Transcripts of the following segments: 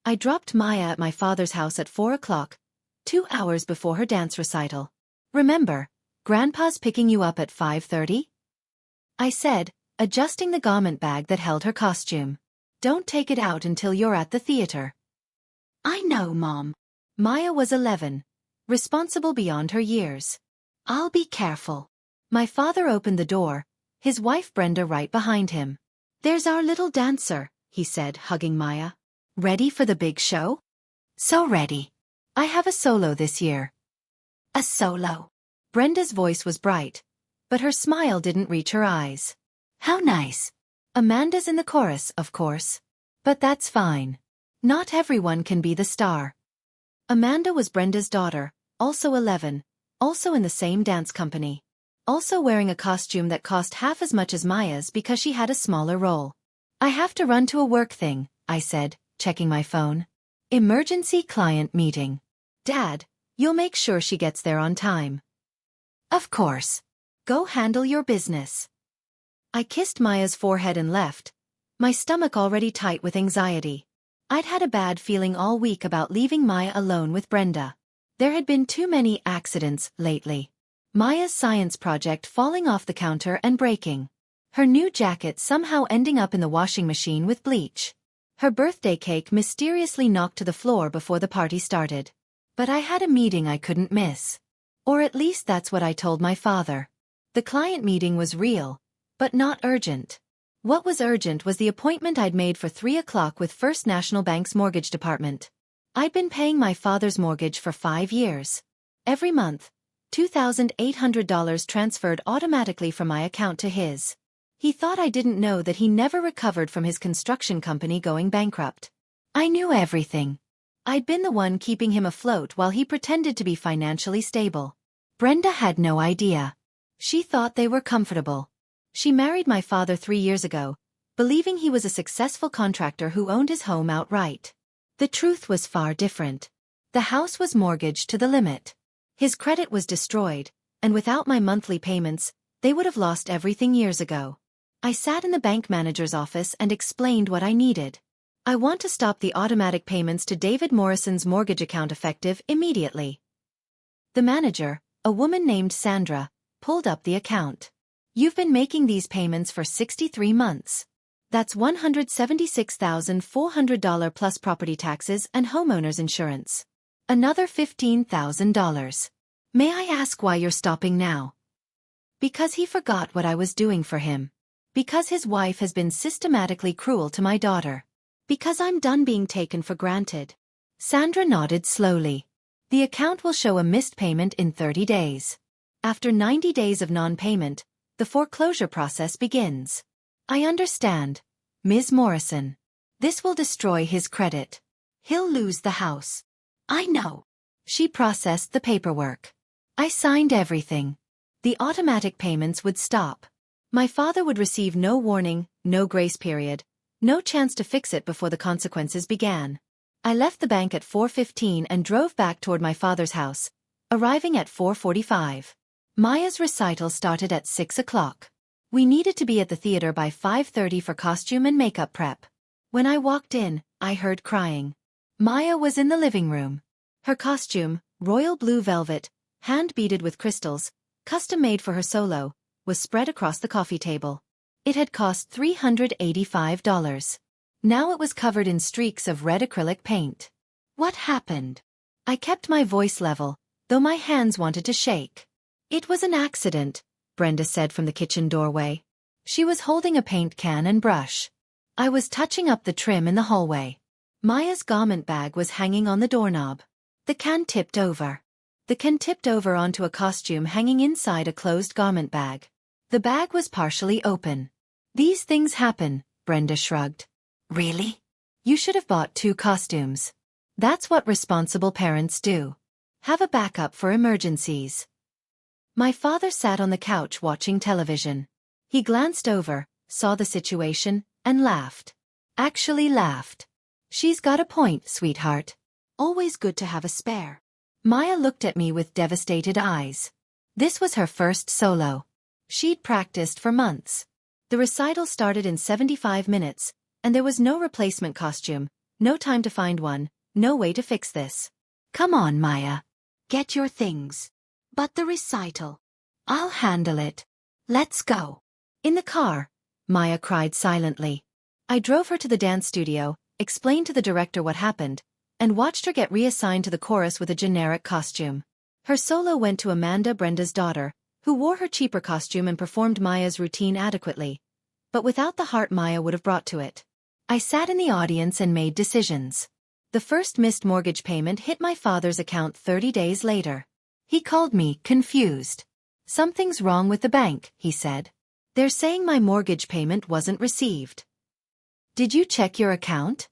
I dropped Maya at my father's house at 4 o'clock, 2 hours before her dance recital. Remember, Grandpa's picking you up at 5:30? I said, adjusting the garment bag that held her costume. Don't take it out until you're at the theater. I know, Mom. Maya was 11, responsible beyond her years. I'll be careful. My father opened the door, his wife Brenda right behind him. There's our little dancer, he said, hugging Maya. Ready for the big show? So ready. I have a solo this year. A solo? Brenda's voice was bright, but her smile didn't reach her eyes. How nice. Amanda's in the chorus, of course. But that's fine. Not everyone can be the star. Amanda was Brenda's daughter, also 11, also in the same dance company. Also wearing a costume that cost half as much as Maya's because she had a smaller role. I have to run to a work thing, I said, checking my phone. Emergency client meeting. Dad, you'll make sure she gets there on time. Of course. Go handle your business. I kissed Maya's forehead and left, my stomach already tight with anxiety. I'd had a bad feeling all week about leaving Maya alone with Brenda. There had been too many accidents lately. Maya's science project falling off the counter and breaking. Her new jacket somehow ending up in the washing machine with bleach. Her birthday cake mysteriously knocked to the floor before the party started. But I had a meeting I couldn't miss. Or at least that's what I told my father. The client meeting was real, but not urgent. What was urgent was the appointment I'd made for 3 o'clock with First National Bank's mortgage department. I'd been paying my father's mortgage for 5 years. Every month, $2,800 transferred automatically from my account to his. He thought I didn't know that he never recovered from his construction company going bankrupt. I knew everything. I'd been the one keeping him afloat while he pretended to be financially stable. Brenda had no idea. She thought they were comfortable. She married my father 3 years ago, believing he was a successful contractor who owned his home outright. The truth was far different. The house was mortgaged to the limit. His credit was destroyed, and without my monthly payments, they would have lost everything years ago. I sat in the bank manager's office and explained what I needed. I want to stop the automatic payments to David Morrison's mortgage account effective immediately. The manager, a woman named Sandra, pulled up the account. You've been making these payments for 63 months. That's $176,400 plus property taxes and homeowner's insurance. Another $15,000. May I ask why you're stopping now? Because he forgot what I was doing for him. Because his wife has been systematically cruel to my daughter. Because I'm done being taken for granted. Sandra nodded slowly. The account will show a missed payment in 30 days. After 90 days of non-payment, the foreclosure process begins. I understand, Ms. Morrison. This will destroy his credit. He'll lose the house. I know. She processed the paperwork. I signed everything. The automatic payments would stop. My father would receive no warning, no grace period, no chance to fix it before the consequences began. I left the bank at 4:15 and drove back toward my father's house, arriving at 4:45. Maya's recital started at 6 o'clock. We needed to be at the theater by 5:30 for costume and makeup prep. When I walked in, I heard crying. Maya was in the living room. Her costume, royal blue velvet, hand-beaded with crystals, custom-made for her solo, was spread across the coffee table. It had cost $385. Now it was covered in streaks of red acrylic paint. What happened? I kept my voice level, though my hands wanted to shake. It was an accident, Brenda said from the kitchen doorway. She was holding a paint can and brush. I was touching up the trim in the hallway. Maya's garment bag was hanging on the doorknob. The can tipped over. The can tipped over onto a costume hanging inside a closed garment bag. The bag was partially open. These things happen, Brenda shrugged. Really? You should have bought 2 costumes. That's what responsible parents do. Have a backup for emergencies. My father sat on the couch watching television. He glanced over, saw the situation, and laughed. Actually laughed. She's got a point, sweetheart. Always good to have a spare. Maya looked at me with devastated eyes. This was her first solo. She'd practiced for months. The recital started in 75 minutes, and there was no replacement costume, No time to find one, no way to fix this. Come on, Maya. Get your things. But the recital. I'll handle it. Let's go. In the car, Maya cried silently. I drove her to the dance studio, explained to the director what happened, and watched her get reassigned to the chorus with a generic costume. Her solo went to Amanda, Brenda's daughter, who wore her cheaper costume and performed Maya's routine adequately, but without the heart Maya would have brought to it. I sat in the audience and made decisions. The first missed mortgage payment hit my father's account 30 days later. He called me, confused. Something's wrong with the bank, he said. They're saying my mortgage payment wasn't received. Did you check your account?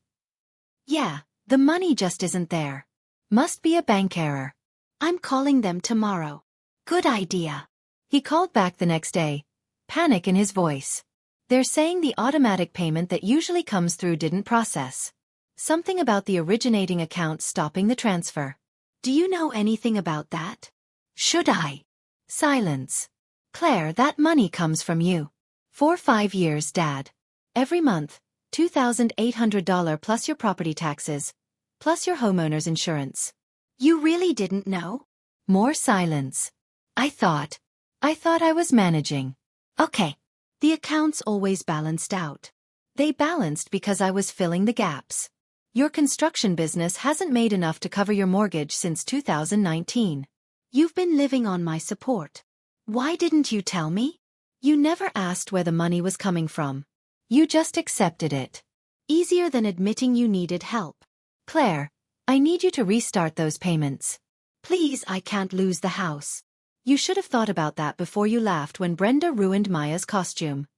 Yeah, the money just isn't there. Must be a bank error. I'm calling them tomorrow. Good idea. He called back the next day, panic in his voice. They're saying the automatic payment that usually comes through didn't process. Something about the originating account stopping the transfer. Do you know anything about that? Should I? Silence. Claire, that money comes from you. For 5 years, Dad. Every month, $2,800 plus your property taxes, plus your homeowner's insurance. You really didn't know? More silence. I thought I was managing. Okay. The accounts always balanced out. They balanced because I was filling the gaps. Your construction business hasn't made enough to cover your mortgage since 2019. You've been living on my support. Why didn't you tell me? You never asked where the money was coming from. You just accepted it. Easier than admitting you needed help. Claire, I need you to restart those payments. Please, I can't lose the house. You should have thought about that before you laughed when Brenda ruined Maya's costume.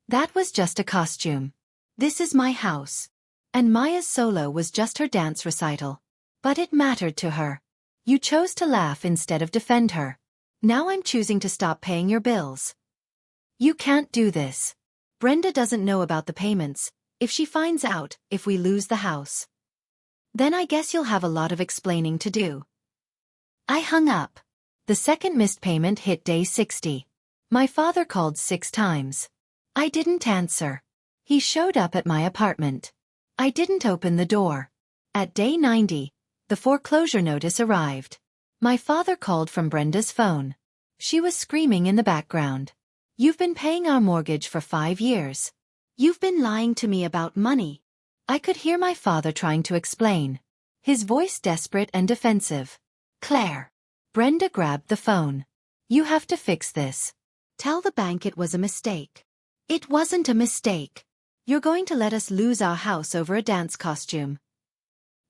That was just a costume. This is my house. And Maya's solo was just her dance recital. But it mattered to her. You chose to laugh instead of defend her. Now I'm choosing to stop paying your bills. You can't do this. Brenda doesn't know about the payments. If she finds out, if we lose the house, then I guess you'll have a lot of explaining to do. I hung up. The second missed payment hit day 60. My father called 6 times. I didn't answer. He showed up at my apartment. I didn't open the door. At day 90, the foreclosure notice arrived. My father called from Brenda's phone. She was screaming in the background. You've been paying our mortgage for 5 years. You've been lying to me about money. I could hear my father trying to explain. His voice desperate and defensive. Claire. Brenda grabbed the phone. You have to fix this. Tell the bank it was a mistake. It wasn't a mistake. You're going to let us lose our house over a dance costume.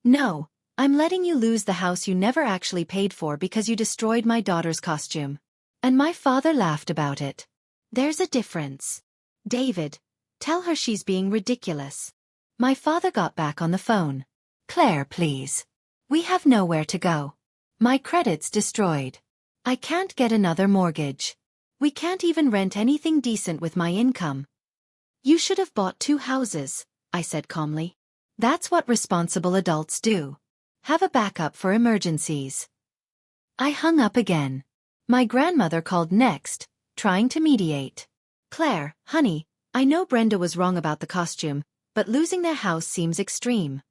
No, I'm letting you lose the house you never actually paid for because you destroyed my daughter's costume. And my father laughed about it. There's a difference. David, tell her she's being ridiculous. My father got back on the phone. Claire, please. We have nowhere to go. My credit's destroyed. I can't get another mortgage. We can't even rent anything decent with my income. You should have bought 2 houses, I said calmly. That's what responsible adults do. Have a backup for emergencies. I hung up again. My grandmother called next, trying to mediate. Claire, honey, I know Brenda was wrong about the costume, but losing their house seems extreme.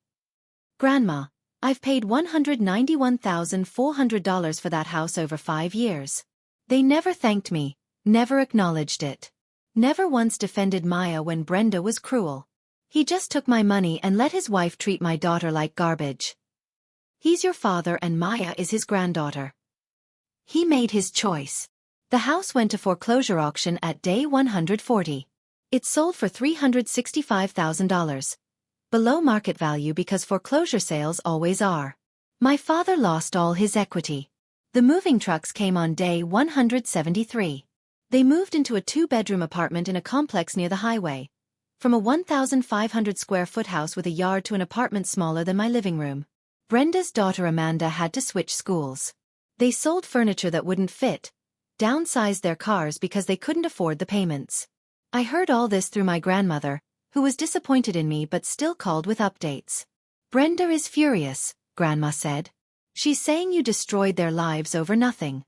Grandma, I've paid $191,400 for that house over 5 years. They never thanked me, never acknowledged it. Never once defended Maya when Brenda was cruel. He just took my money and let his wife treat my daughter like garbage. He's your father and Maya is his granddaughter. He made his choice. The house went to foreclosure auction at day 140. It sold for $365,000. Below market value because foreclosure sales always are. My father lost all his equity. The moving trucks came on day 173. They moved into a 2-bedroom apartment in a complex near the highway. From a 1,500 square foot house with a yard to an apartment smaller than my living room. Brenda's daughter Amanda had to switch schools. They sold furniture that wouldn't fit, downsized their cars because they couldn't afford the payments. I heard all this through my grandmother, who was disappointed in me but still called with updates. Brenda is furious, Grandma said. She's saying you destroyed their lives over nothing.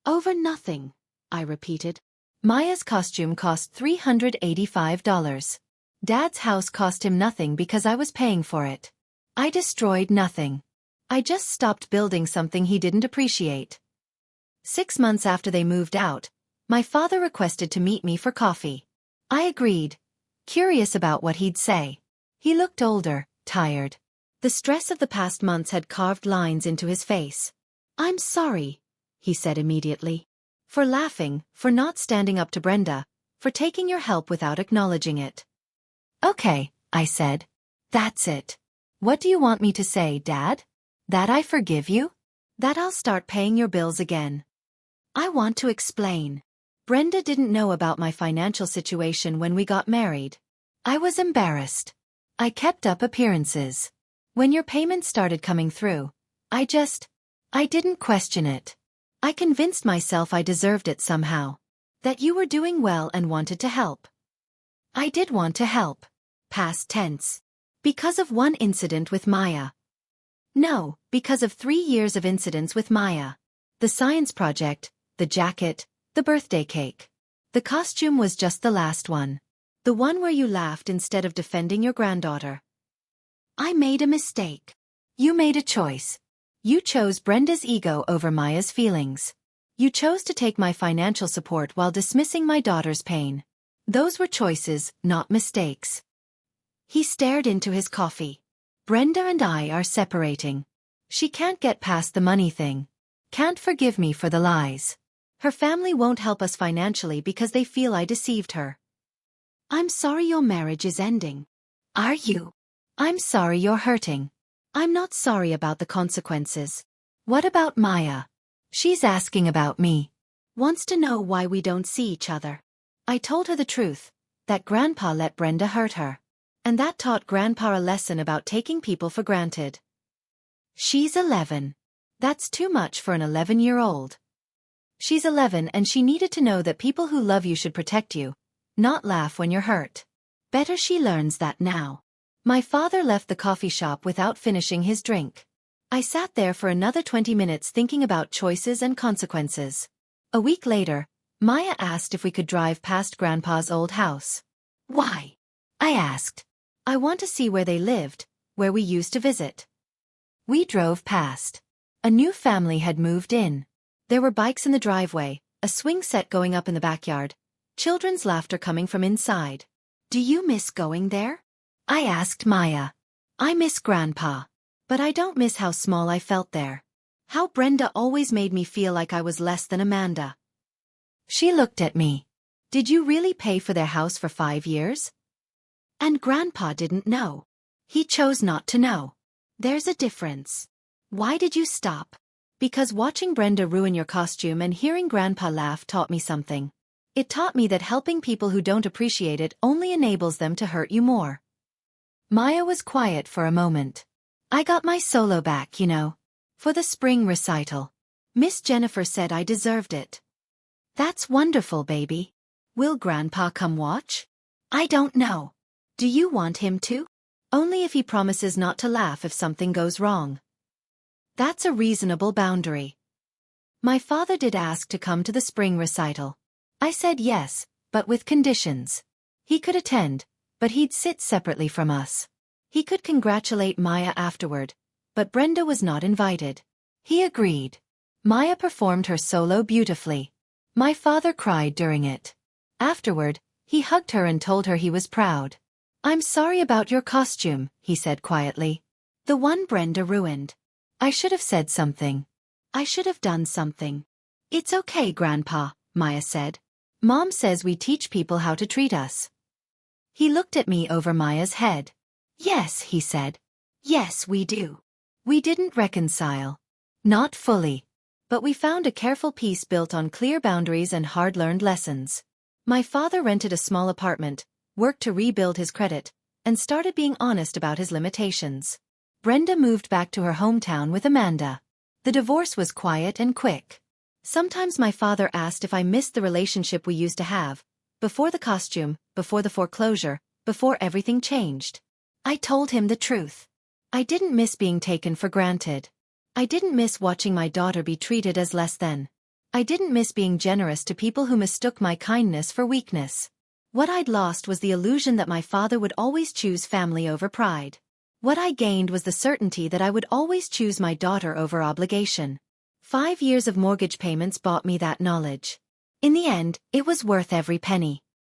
Over nothing, I repeated. Maya's costume cost $385. Dad's house cost him nothing because I was paying for it. I destroyed nothing. I just stopped building something he didn't appreciate. 6 months after they moved out, my father requested to meet me for coffee. I agreed, curious about what he'd say. He looked older, tired. The stress of the past months had carved lines into his face. "I'm sorry," he said immediately. "For laughing, for not standing up to Brenda, for taking your help without acknowledging it." "Okay," I said. "That's it. What do you want me to say, Dad? That I forgive you? That I'll start paying your bills again?" I want to explain. Brenda didn't know about my financial situation when we got married. I was embarrassed. I kept up appearances. When your payments started coming through, I didn't question it. I convinced myself I deserved it somehow. That you were doing well and wanted to help. I did want to help. Past tense. Because of one incident with Maya. No, because of 3 years of incidents with Maya. The science project, the jacket, the birthday cake. The costume was just the last one. The one where you laughed instead of defending your granddaughter. I made a mistake. You made a choice. You chose Brenda's ego over Maya's feelings. You chose to take my financial support while dismissing my daughter's pain. Those were choices, not mistakes. He stared into his coffee. Brenda and I are separating. She can't get past the money thing. Can't forgive me for the lies. Her family won't help us financially because they feel I deceived her. I'm sorry your marriage is ending. Are you? I'm sorry you're hurting. I'm not sorry about the consequences. What about Maya? She's asking about me. Wants to know why we don't see each other. I told her the truth, that Grandpa let Brenda hurt her. And that taught Grandpa a lesson about taking people for granted. She's 11. That's too much for an 11-year-old. She's 11 and she needed to know that people who love you should protect you, not laugh when you're hurt. Better she learns that now. My father left the coffee shop without finishing his drink. I sat there for another 20 minutes thinking about choices and consequences. A week later, Maya asked if we could drive past Grandpa's old house. Why? I asked. I want to see where they lived, where we used to visit. We drove past. A new family had moved in. There were bikes in the driveway, a swing set going up in the backyard, children's laughter coming from inside. Do you miss going there? I asked Maya. I miss Grandpa. But I don't miss how small I felt there. How Brenda always made me feel like I was less than Amanda. She looked at me. Did you really pay for their house for 5 years? And Grandpa didn't know. He chose not to know. There's a difference. Why did you stop? Because watching Brenda ruin your costume and hearing Grandpa laugh taught me something. It taught me that helping people who don't appreciate it only enables them to hurt you more. Maya was quiet for a moment. I got my solo back, you know. For the spring recital. Miss Jennifer said I deserved it. That's wonderful, baby. Will Grandpa come watch? I don't know. Do you want him to? Only if he promises not to laugh if something goes wrong. That's a reasonable boundary. My father did ask to come to the spring recital. I said yes, but with conditions. He could attend, but he'd sit separately from us. He could congratulate Maya afterward, but Brenda was not invited. He agreed. Maya performed her solo beautifully. My father cried during it. Afterward, he hugged her and told her he was proud. I'm sorry about your costume, he said quietly. The one Brenda ruined. I should have said something. I should have done something. It's okay, Grandpa, Maya said. Mom says we teach people how to treat us. He looked at me over Maya's head. Yes, he said. Yes, we do. We didn't reconcile. Not fully. But we found a careful peace built on clear boundaries and hard-learned lessons. My father rented a small apartment, worked to rebuild his credit, and started being honest about his limitations. Brenda moved back to her hometown with Amanda. The divorce was quiet and quick. Sometimes my father asked if I missed the relationship we used to have, before the costume, before the foreclosure, before everything changed. I told him the truth. I didn't miss being taken for granted. I didn't miss watching my daughter be treated as less than. I didn't miss being generous to people who mistook my kindness for weakness. What I'd lost was the illusion that my father would always choose family over pride. What I gained was the certainty that I would always choose my daughter over obligation. 5 years of mortgage payments bought me that knowledge. In the end, it was worth every penny.